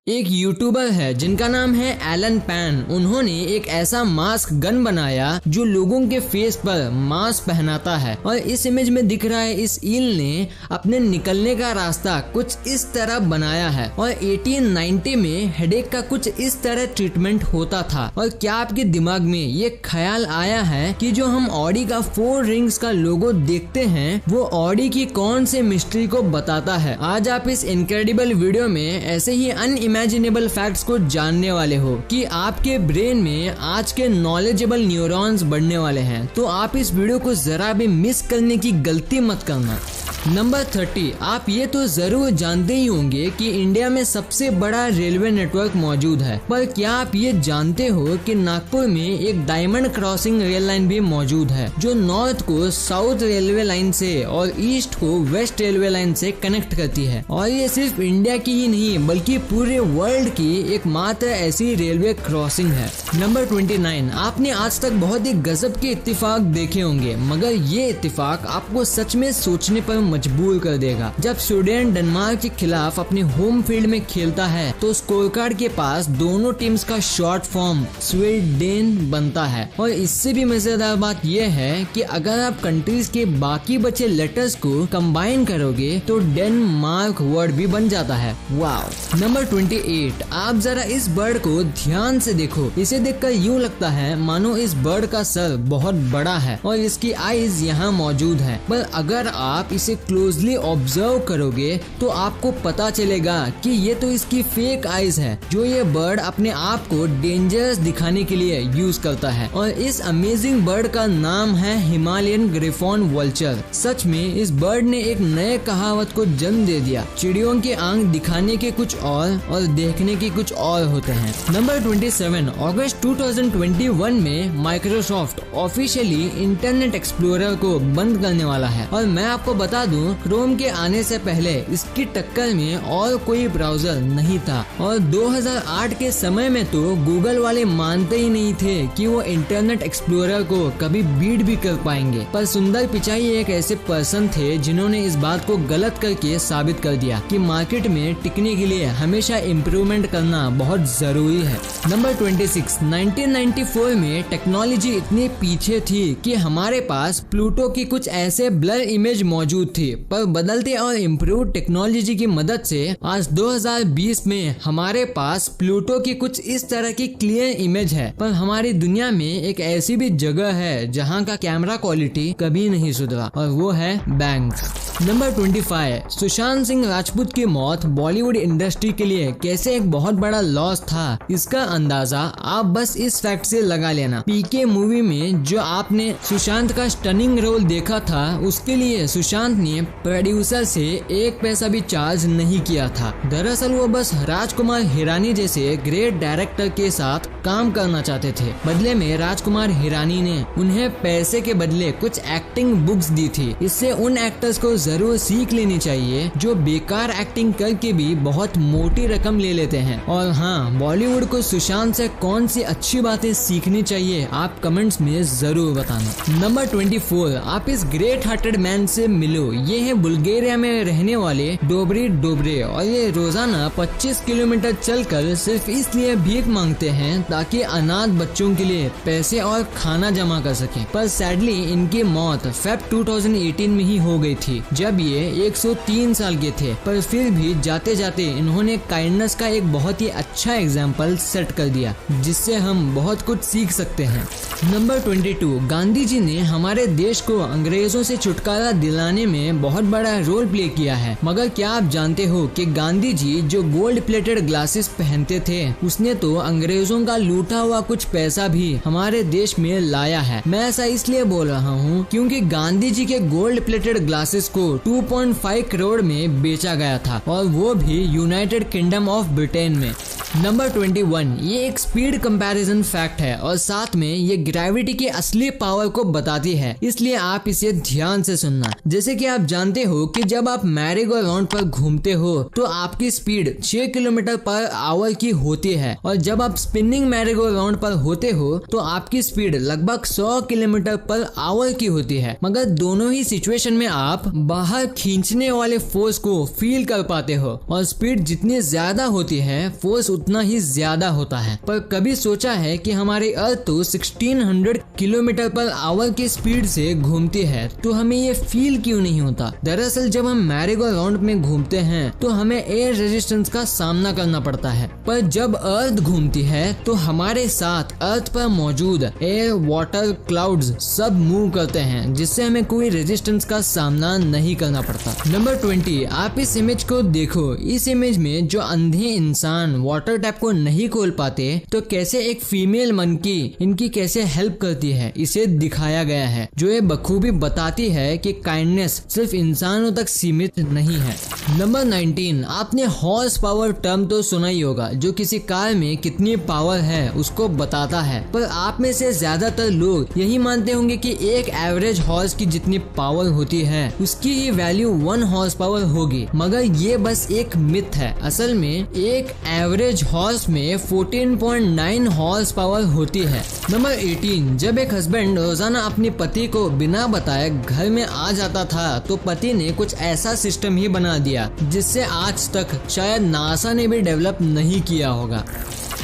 एक यूट्यूबर है जिनका नाम है एलन पैन। उन्होंने एक ऐसा मास्क गन बनाया जो लोगों के फेस पर मास्क पहनाता है और इस इमेज में दिख रहा है इस ईल ने अपने निकलने का रास्ता कुछ इस तरह बनाया है और 1890 में हेडेक का कुछ इस तरह ट्रीटमेंट होता था। और क्या आपके दिमाग में ये ख्याल आया है कि जो हम ऑडी का 4 रिंग्स का लोगो देखते हैं वो ऑडी की कौन से मिस्ट्री को बताता है। आज आप इस इनक्रेडिबल वीडियो में ऐसे ही अनइमेजिनेबल फैक्ट्स को जानने वाले हो कि आपके ब्रेन में आज के नॉलेजेबल न्यूरॉन्स बढ़ने वाले हैं, तो आप इस वीडियो को जरा भी मिस करने की गलती मत करना। नंबर 30, आप ये तो जरूर जानते ही होंगे कि इंडिया में सबसे बड़ा रेलवे नेटवर्क मौजूद है, पर क्या आप ये जानते हो कि नागपुर में एक डायमंड क्रॉसिंग रेल लाइन भी मौजूद है जो नॉर्थ को साउथ रेलवे लाइन से और ईस्ट को वेस्ट रेलवे लाइन से कनेक्ट करती है। और ये सिर्फ इंडिया की ही नहीं बल्कि पूरे वर्ल्ड की एकमात्र ऐसी रेलवे क्रॉसिंग है। नंबर 29, आपने आज तक बहुत ही गजब के इत्तेफाक देखे होंगे, मगर ये इत्तेफाक आपको सच में सोचने पर मजबूर कर देगा। जब स्वीडन डेनमार्क के खिलाफ अपने होम फील्ड में खेलता है तो स्कोर कार्ड के पास दोनों टीम्स का शॉर्ट फॉर्म स्वीडन बनता है। और इससे भी मजेदार बात यह है कि अगर आप कंट्रीज के बाकी बचे लेटर्स को कंबाइन करोगे तो डेनमार्क वर्ड भी बन जाता है। वाव। नंबर 28, आप जरा इस बर्ड को ध्यान से देखो। इसे देखकर यूँ लगता है मानो इस बर्ड का सर बहुत बड़ा है और इसकी आईज यहाँ मौजूद है, पर अगर आप इसे क्लोजली ऑब्जर्व करोगे तो आपको पता चलेगा कि ये तो इसकी फेक आईज है जो ये बर्ड अपने आप को डेंजरस दिखाने के लिए यूज करता है। और इस अमेजिंग बर्ड का नाम है हिमालयन ग्रिफॉन वल्चर। सच में इस बर्ड ने एक नए कहावत को जन्म दे दिया, चिड़ियों के आंख दिखाने के कुछ और देखने के कुछ और होते हैं। नंबर 27, अगस्त 2021 में माइक्रोसॉफ्ट ऑफिशियली इंटरनेट एक्सप्लोरर को बंद करने वाला है। और मैं आपको बता दूं, क्रोम के आने से पहले इसकी टक्कर में और कोई ब्राउजर नहीं था। और 2008 के समय में तो गूगल वाले मानते ही नहीं थे कि वो इंटरनेट एक्सप्लोरर को कभी बीट भी कर पाएंगे। पर सुंदर पिचाई एक ऐसे पर्सन थे जिन्होंने इस बात को गलत करके साबित कर दिया कि मार्केट में टिकने के लिए हमेशा इम्प्रूवमेंट करना बहुत जरूरी है। नंबर 26, 1994 में टेक्नोलॉजी इतनी पीछे थी कि हमारे पास प्लूटो की कुछ ऐसे ब्लर इमेज मौजूद थी, पर बदलते और इम्प्रूव टेक्नोलॉजी की मदद से आज 2020 में हमारे पास प्लूटो की कुछ इस तरह की क्लियर इमेज है। पर हमारी दुनिया में एक ऐसी भी जगह है जहां का कैमरा क्वालिटी कभी नहीं सुधरा और वो है बैंक। नंबर 25, सुशांत सिंह राजपूत की मौत बॉलीवुड इंडस्ट्री के लिए कैसे एक बहुत बड़ा लॉस था, इसका अंदाजा आप बस इस फैक्ट से लगा लेना। पीके मूवी में जो आपने सुशांत का स्टनिंग रोल देखा था उसके लिए सुशांत ने प्रोड्यूसर से 1 पैसा भी चार्ज नहीं किया था। दरअसल वो बस राजकुमार हिरानी जैसे ग्रेट डायरेक्टर के साथ काम करना चाहते थे। बदले में राजकुमार हिरानी ने उन्हें पैसे के बदले कुछ एक्टिंग बुक्स दी थी। इससे उन एक्टर्स को जरूर सीख लेनी चाहिए जो बेकार एक्टिंग करके भी बहुत मोटी रकम ले लेते हैं। और हाँ, बॉलीवुड को सुशांत से कौन सी अच्छी बातें सीखनी चाहिए आप कमेंट्स में जरूर बताना। नंबर 24, आप इस ग्रेट हार्टेड मैन से मिलो। ये है बुल्गारिया में रहने वाले डोबरी डोबरे और ये रोजाना 25 किलोमीटर चलकर सिर्फ इसलिए भीख मांगते हैं ताकि अनाथ बच्चों के लिए पैसे और खाना जमा कर सकें। पर सैडली इनकी मौत फेब 2018 में ही हो गई थी जब ये 103 साल के थे। पर फिर भी जाते जाते इन्होंने काइंडनेस का एक बहुत ही अच्छा एग्जाम्पल सेट कर दिया जिससे हम बहुत कुछ सीख सकते हैं। नंबर 22, गांधी जी ने हमारे देश को अंग्रेजों से छुटकारा दिलाने में बहुत बड़ा रोल प्ले किया है। मगर क्या आप जानते हो कि गांधी जी जो गोल्ड प्लेटेड ग्लासेस पहनते थे उसने तो अंग्रेजों का लूटा हुआ कुछ पैसा भी हमारे देश में लाया है। मैं ऐसा इसलिए बोल रहा हूँ क्योंकि गांधी जी के गोल्ड प्लेटेड ग्लासेस को 2.5 करोड़ में बेचा गया था और वो भी यूनाइटेड किंगडम ऑफ ब्रिटेन में। नंबर 21, ये एक स्पीड कंपैरिजन फैक्ट है और साथ में ये ग्रेविटी की असली पावर को बताती है, इसलिए आप इसे ध्यान से सुनना। जैसे कि आप जानते हो कि जब आप मैरी गो राउंड पर घूमते हो तो आपकी स्पीड 6 किलोमीटर पर आवर की होती है और जब आप स्पिनिंग मैरी गो राउंड पर होते हो तो आपकी स्पीड लगभग 100 किलोमीटर पर आवर की होती है। मगर दोनों ही सिचुएशन में आप बाहर खींचने वाले फोर्स को फील कर पाते हो और स्पीड जितनी ज्यादा होती है फोर्स उतना ही ज्यादा होता है। पर कभी सोचा है कि हमारी अर्थ तो 1600 किलोमीटर पर आवर की स्पीड से घूमती है तो हमें ये फील क्यों नहीं होता? दरअसल जब हम मैरी गो राउंड में घूमते हैं तो हमें एयर रेजिस्टेंस का सामना करना पड़ता है, पर जब अर्थ घूमती है तो हमारे साथ अर्थ पर मौजूद एयर, वाटर, क्लाउड्स सब मूव करते हैं जिससे हमें कोई रेजिस्टेंस का सामना नहीं करना पड़ता। नंबर 20, आप इस इमेज को देखो। इस इमेज में जो अंधे इंसान वाटर टैप को नहीं खोल पाते तो कैसे एक फीमेल मंकी इनकी कैसे हेल्प करती है इसे दिखाया गया है, जो ये बखूबी बताती है कि काइंडनेस सिर्फ इंसानों तक सीमित नहीं है। नंबर 19, आपने हॉर्स पावर टर्म तो सुना ही होगा, जो किसी कार में कितनी पावर है उसको बताता है। पर आप में से ज्यादातर लोग यही मानते होंगे कि एक एवरेज हॉर्स की जितनी पावर होती है उसकी ही वैल्यू 1 हॉर्स पावर होगी, मगर ये बस एक मिथ है। असल में एक एवरेज हॉर्स में 14.9 हॉर्स पावर होती है। नंबर 18, जब एक हस्बैंड रोजाना अपनी पति को बिना बताए घर में आ जाता था तो पति ने कुछ ऐसा सिस्टम ही बना दिया जिससे आज तक शायद नासा ने भी डेवलप नहीं किया होगा।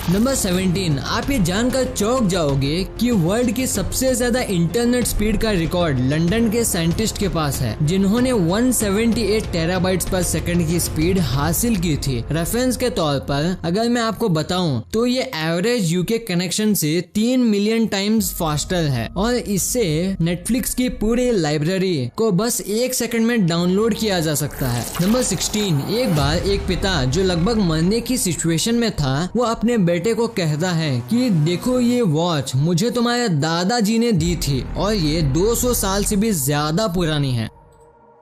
नंबर 17, आप ये जानकर चौंक जाओगे कि वर्ल्ड की सबसे ज्यादा इंटरनेट स्पीड का रिकॉर्ड लंदन के साइंटिस्ट के पास है, जिन्होंने 178 टेराबाइट्स पर सेकंड की स्पीड हासिल की थी। रेफरेंस के तौर पर अगर मैं आपको बताऊं तो ये एवरेज यूके कनेक्शन से 3 मिलियन टाइम्स फास्टर है और इससे नेटफ्लिक्स की पूरी लाइब्रेरी को बस 1 सेकंड में डाउनलोड किया जा सकता है। नंबर 16, एक बार एक पिता जो लगभग मरने की सिचुएशन में था वो अपने बेटे को कहता है कि देखो ये वॉच मुझे तुम्हारे दादाजी ने दी थी और ये 200 साल से भी ज्यादा पुरानी है।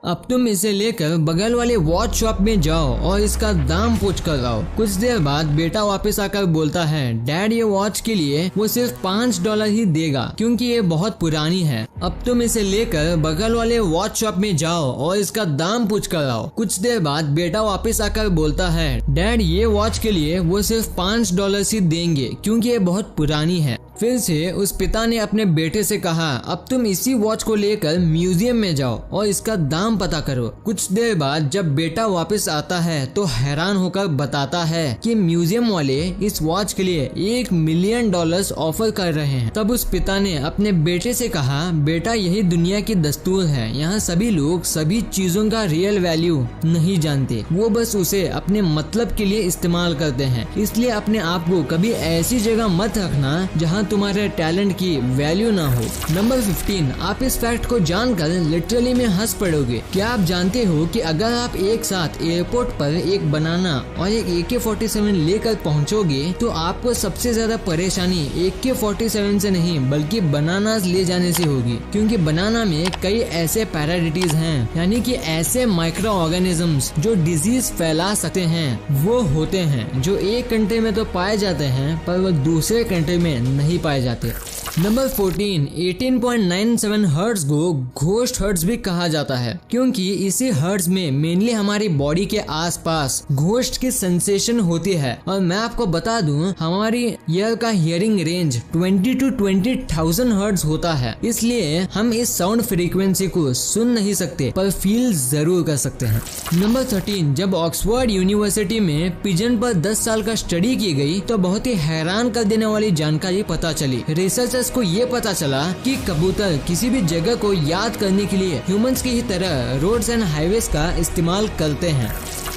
अब तुम इसे लेकर बगल वाले वॉच शॉप में जाओ और इसका दाम पूछ कर लाओ। कुछ देर बाद बेटा वापस आकर बोलता है, डैड ये वॉच के लिए वो सिर्फ $5 ही देगा क्योंकि ये बहुत पुरानी है। अब तुम इसे लेकर बगल वाले वॉच शॉप में जाओ और इसका दाम पूछ कर लाओ। कुछ देर बाद बेटा वापस आकर बोलता है, डैड ये वॉच के लिए वो सिर्फ $5 ही देंगे क्योंकि ये बहुत पुरानी है। फिर से उस पिता ने अपने बेटे से कहा, अब तुम इसी वॉच को लेकर म्यूजियम में जाओ और इसका दाम पता करो। कुछ देर बाद जब बेटा वापस आता है तो हैरान होकर बताता है कि म्यूजियम वाले इस वॉच के लिए $1 मिलियन ऑफर कर रहे हैं। तब उस पिता ने अपने बेटे से कहा, बेटा यही दुनिया की दस्तूर है, यहाँ सभी लोग सभी चीजों का रियल वैल्यू नहीं जानते, वो बस उसे अपने मतलब के लिए इस्तेमाल करते हैं। इसलिए अपने आप को कभी ऐसी जगह मत रखना जहाँ तुम्हारे टैलेंट की वैल्यू ना हो। नंबर 15, आप इस फैक्ट को जानकर लिटरली में हंस पड़ोगे। क्या आप जानते हो कि अगर आप एक साथ एयरपोर्ट पर एक बनाना और एक AK-47 लेकर पहुंचोगे तो आपको सबसे ज्यादा परेशानी AK-47 से नहीं बल्कि बनानास ले जाने से होगी, क्योंकि बनाना में कई ऐसे पैराडिटीज हैं, यानी कि ऐसे माइक्रो ऑर्गेनिजम्स जो डिजीज फैला सकते हैं वो होते हैं, जो एक कंट्री में तो पाए जाते हैं पर वो दूसरे कंट्री में नहीं पाए जाते। नंबर 14, 18.97 हर्ट्ज को घोस्ट हर्ट्ज भी कहा जाता है, क्योंकि इसी हर्ट्ज में मेनली हमारी बॉडी के आसपास घोस्ट की सेंसेशन होती है। और मैं आपको बता दूं, हमारी ईयर का हियरिंग रेंज 20 to 20,000 हर्ट्ज होता है, इसलिए हम इस साउंड फ्रीक्वेंसी को सुन नहीं सकते पर फील जरूर कर सकते हैं। नंबर 13, जब ऑक्सफोर्ड यूनिवर्सिटी में पिजन पर 10 साल का स्टडी की गई तो बहुत ही हैरान कर देने वाली जानकारी पता चली। रिसर्चर्स को ये पता चला कि कबूतर किसी भी जगह को याद करने के लिए ह्यूमंस की ही तरह रोड्स एंड हाईवेज का इस्तेमाल करते हैं।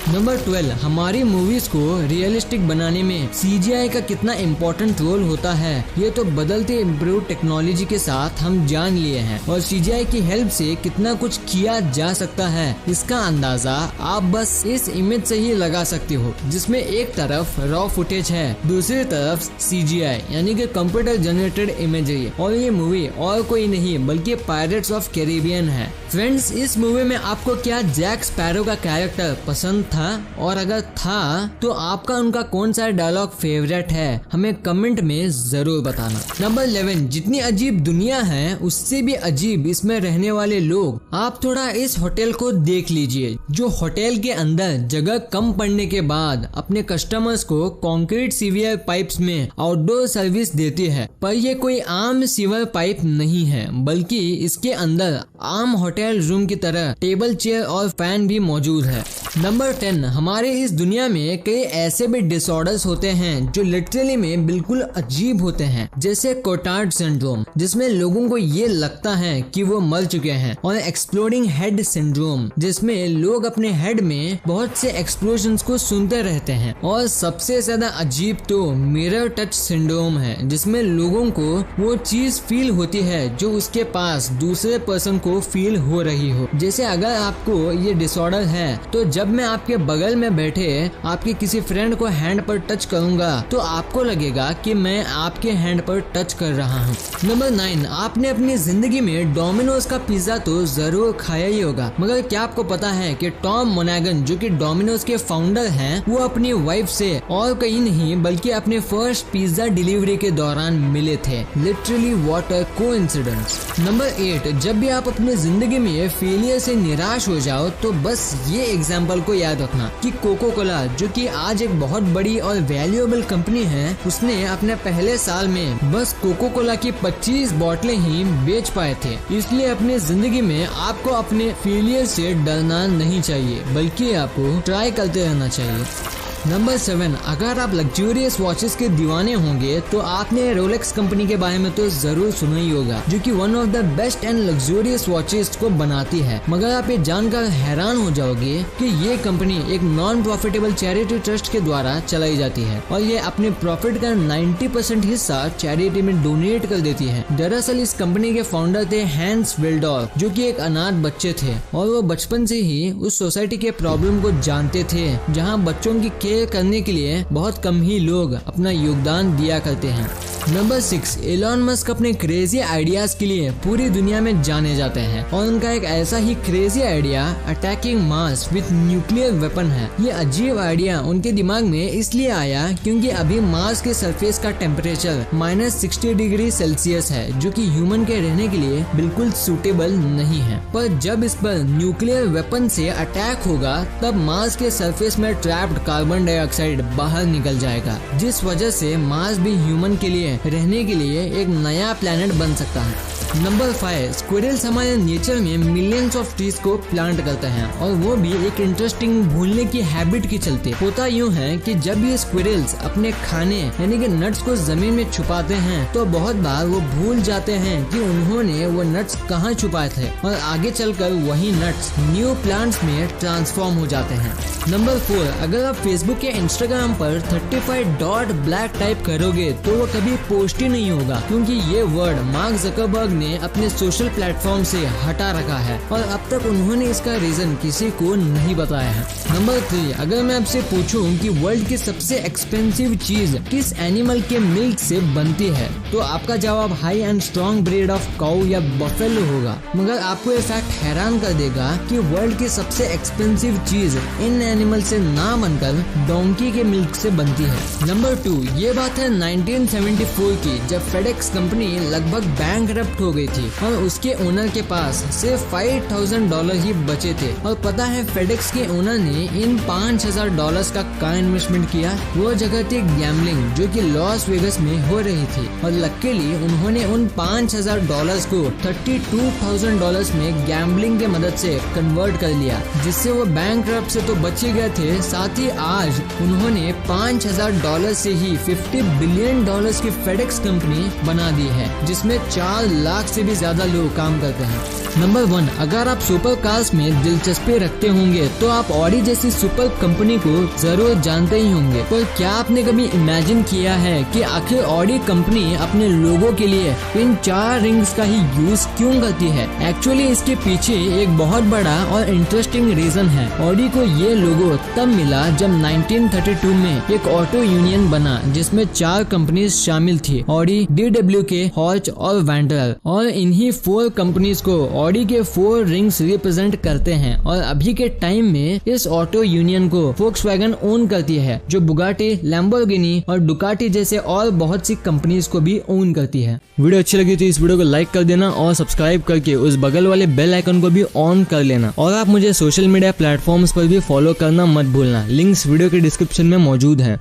नंबर 12, हमारी मूवीज को रियलिस्टिक बनाने में CGI का कितना इम्पोर्टेंट रोल होता है ये तो बदलते इम्प्रूव टेक्नोलॉजी के साथ हम जान लिए हैं, और CGI की हेल्प से कितना कुछ किया जा सकता है इसका अंदाजा आप बस इस इमेज से ही लगा सकते हो, जिसमें एक तरफ रॉ फुटेज है, दूसरी तरफ CGI यानी कि कंप्यूटर जनरेटेड इमेजरी, और ये मूवी और कोई नहीं बल्कि पायरेट्स ऑफ कैरिबियन है। फ्रेंड्स, इस मूवी में आपको क्या जैक स्पैरो का कैरेक्टर पसंद था, और अगर था तो आपका उनका कौन सा डायलॉग फेवरेट है हमें कमेंट में जरूर बताना। नंबर 11, जितनी अजीब दुनिया है उससे भी अजीब इसमें रहने वाले लोग। आप थोड़ा इस होटल को देख लीजिए, जो होटल के अंदर जगह कम पड़ने के बाद अपने कस्टमर्स को कंक्रीट सीवर पाइप्स में आउटडोर सर्विस देती है। पर ये कोई आम सीवर पाइप नहीं है, बल्कि इसके अंदर आम होटल रूम की तरह टेबल, चेयर और फैन भी मौजूद है। नंबर 10, हमारे इस दुनिया में कई ऐसे भी डिसऑर्डर्स होते हैं जो लिटरली में बिल्कुल अजीब होते हैं, जैसे कोटार्ड सिंड्रोम, जिसमें लोगों को ये लगता है कि वो मर चुके हैं, और एक्सप्लोडिंग हेड सिंड्रोम, जिसमें लोग अपने हेड में बहुत से एक्सप्लोजन्स को सुनते रहते हैं, और सबसे ज्यादा अजीब तो मिरर टच सिंड्रोम है, जिसमें लोगों को वो चीज फील होती है जो उसके पास दूसरे पर्सन को फील हो रही हो। जैसे अगर आपको ये डिसऑर्डर है तो जब मैं आपके बगल में बैठे आपके किसी फ्रेंड को हैंड पर टच करूंगा तो आपको लगेगा कि मैं आपके हैंड पर टच कर रहा हूँ। नंबर 9, आपने अपनी जिंदगी में डोमिनोज का पिज्जा तो जरूर खाया ही होगा, मगर क्या आपको पता है कि टॉम मोनागन जो कि डोमिनोज के फाउंडर हैं, वो अपनी वाइफ से और कहीं नहीं बल्कि अपने फर्स्ट पिज्जा डिलीवरी के दौरान मिले थे। Literally what a coincidence. Number 8, जब भी आप अपनी जिंदगी में फेलियर से निराश हो जाओ तो बस ये एग्जाम्पल को याद रखना कि कोको कोला, जो कि आज एक बहुत बड़ी और वैल्यूएबल कंपनी है, उसने अपने पहले साल में बस कोको कोला की 25 बोतलें ही बेच पाए थे। इसलिए अपनी जिंदगी में आपको अपने फेलियर से डरना नहीं चाहिए, बल्कि आपको ट्राई करते रहना चाहिए। नंबर 7, अगर आप लग्जूरियस वॉचेस के दीवाने होंगे तो आपने रोलेक्स कंपनी के बारे में तो जरूर सुना ही होगा, जो कि one of the best and luxurious watches को बनाती है। मगर आप ये जानकर हैरान हो जाओगे कि ये कंपनी एक नॉन प्रॉफिटेबल चैरिटी ट्रस्ट के द्वारा चलाई जाती है, और ये अपने प्रॉफिट का 90% हिस्सा चैरिटी में डोनेट कर देती है। दरअसल इस कंपनी के फाउंडर थे हैंस विल्डॉर्फ, जो कि एक अनाथ बच्चे थे, और वो बचपन से ही उस सोसाइटी के प्रॉब्लम को जानते थे, जहाँ बच्चों की केयर करने के लिए बहुत कम ही लोग अपना योगदान दिया करते हैं। नंबर 6, एलन मस्क अपने क्रेजी आइडियाज के लिए पूरी दुनिया में जाने जाते हैं, और उनका एक ऐसा ही crazy idea attacking Mars with nuclear weapon है। ये अजीब आइडिया उनके दिमाग में इसलिए आया क्योंकि अभी मार्स के सरफेस का टेम्परेचर -60 डिग्री सेल्सियस है, जो कि ह्यूमन के रहने के लिए बिल्कुल सूटेबल नहीं है। पर जब इस पर न्यूक्लियर वेपन से अटैक होगा तब मार्स के सरफेस में ट्रैप्ड कार्बन डाइऑक्साइड बाहर निकल जाएगा, जिस वजह से मार्स भी ह्यूमन के लिए रहने के लिए एक नया प्लेनेट बन सकता है। नंबर 5, स्क्विरल्स हमारे नेचर में मिलियंस ऑफ ट्रीज को प्लांट करते हैं, और वो भी एक इंटरेस्टिंग भूलने की हैबिट के चलते। होता यूँ है कि जब ये स्क्विरल्स अपने खाने यानी कि नट्स को जमीन में छुपाते हैं तो बहुत बार वो भूल जाते हैं कि उन्होंने वो नट्स कहाँ छुपाए थे, और आगे चलकर वही नट्स न्यू प्लांट्स में ट्रांसफॉर्म हो जाते हैं। नंबर 4, अगर आप फेसबुक या इंस्टाग्राम पर 35 डॉट ब्लैक टाइप करोगे तो वो कभी पोस्ट ही नहीं होगा, क्योंकि ये वर्ड मार्क जकरबर्ग ने अपने सोशल प्लेटफॉर्म से हटा रखा है, और अब तक उन्होंने इसका रीजन किसी को नहीं बताया है। नंबर 3, अगर मैं आपसे पूछूं कि वर्ल्ड की सबसे एक्सपेंसिव चीज किस एनिमल के मिल्क से बनती है, तो आपका जवाब high and strong breed of cow या बफेलो होगा। मगर आपको ये फैक्ट हैरान कर देगा कि वर्ल्ड की सबसे एक्सपेंसिव चीज इन एनिमल से ना बनकर डोंकी के मिल्क से बनती है। नंबर 2, ये बात है 1974 की, जब फेडेक्स कंपनी लगभग बैंकरप्ट हो गई थी और उसके ओनर के पास सिर्फ $5,000 ही बचे थे। और पता है फेडेक्स के ओनर ने इन $5,000 का क्या इन्वेस्टमेंट किया? वो जगह थी गैम्बलिंग, जो कि लॉस वेगस में हो रही थी, और लकीली उन्होंने उन $5,000 को $32,000 में गैम्बलिंग के मदद से कन्वर्ट कर लिया, जिससे वो बैंकरप्ट से तो बच ही गए थे, साथ ही आज उन्होंने $5,000 से ही $50 बिलियन की फेडेक्स कंपनी बना दी है, जिसमें 4 लाख से भी ज्यादा लोग काम करते हैं। नंबर 1, अगर आप सुपर कार्स में दिलचस्पी रखते होंगे तो आप ऑडी जैसी सुपर कंपनी को जरूर जानते ही होंगे। पर क्या आपने कभी इमेजिन किया है कि आखिर ऑडी कंपनी अपने लोगों के लिए इन 4 रिंग्स का ही यूज क्यों करती है? एक्चुअली इसके पीछे एक बहुत बड़ा और इंटरेस्टिंग रीजन है। ऑडी को ये लोगो तब मिला जब 1932 में एक ऑटो यूनियन बना, जिसमें 4 कंपनीज शामिल थी, ऑडी, DWK, हॉर्च और वैंडरल। और इन्हीं 4 कंपनीज को ऑडी के 4 रिंग्स रिप्रेजेंट करते हैं और अभी के टाइम में इस ऑटो यूनियन को फोक्सवैगन ओन करती है, जो बुगाटी, लैम्बोर्गिनी और डुकाटी जैसे और बहुत सी कंपनीज को भी ओन करती है। वीडियो अच्छी लगी तो इस वीडियो को लाइक कर देना और सब्सक्राइब करके उस बगल वाले बेल आइकन को भी ऑन कर लेना। और आप मुझे सोशल मीडिया प्लेटफॉर्म्स पर भी फॉलो करना मत भूलना। लिंक्स वीडियो के डिस्क्रिप्शन में मौजूद है।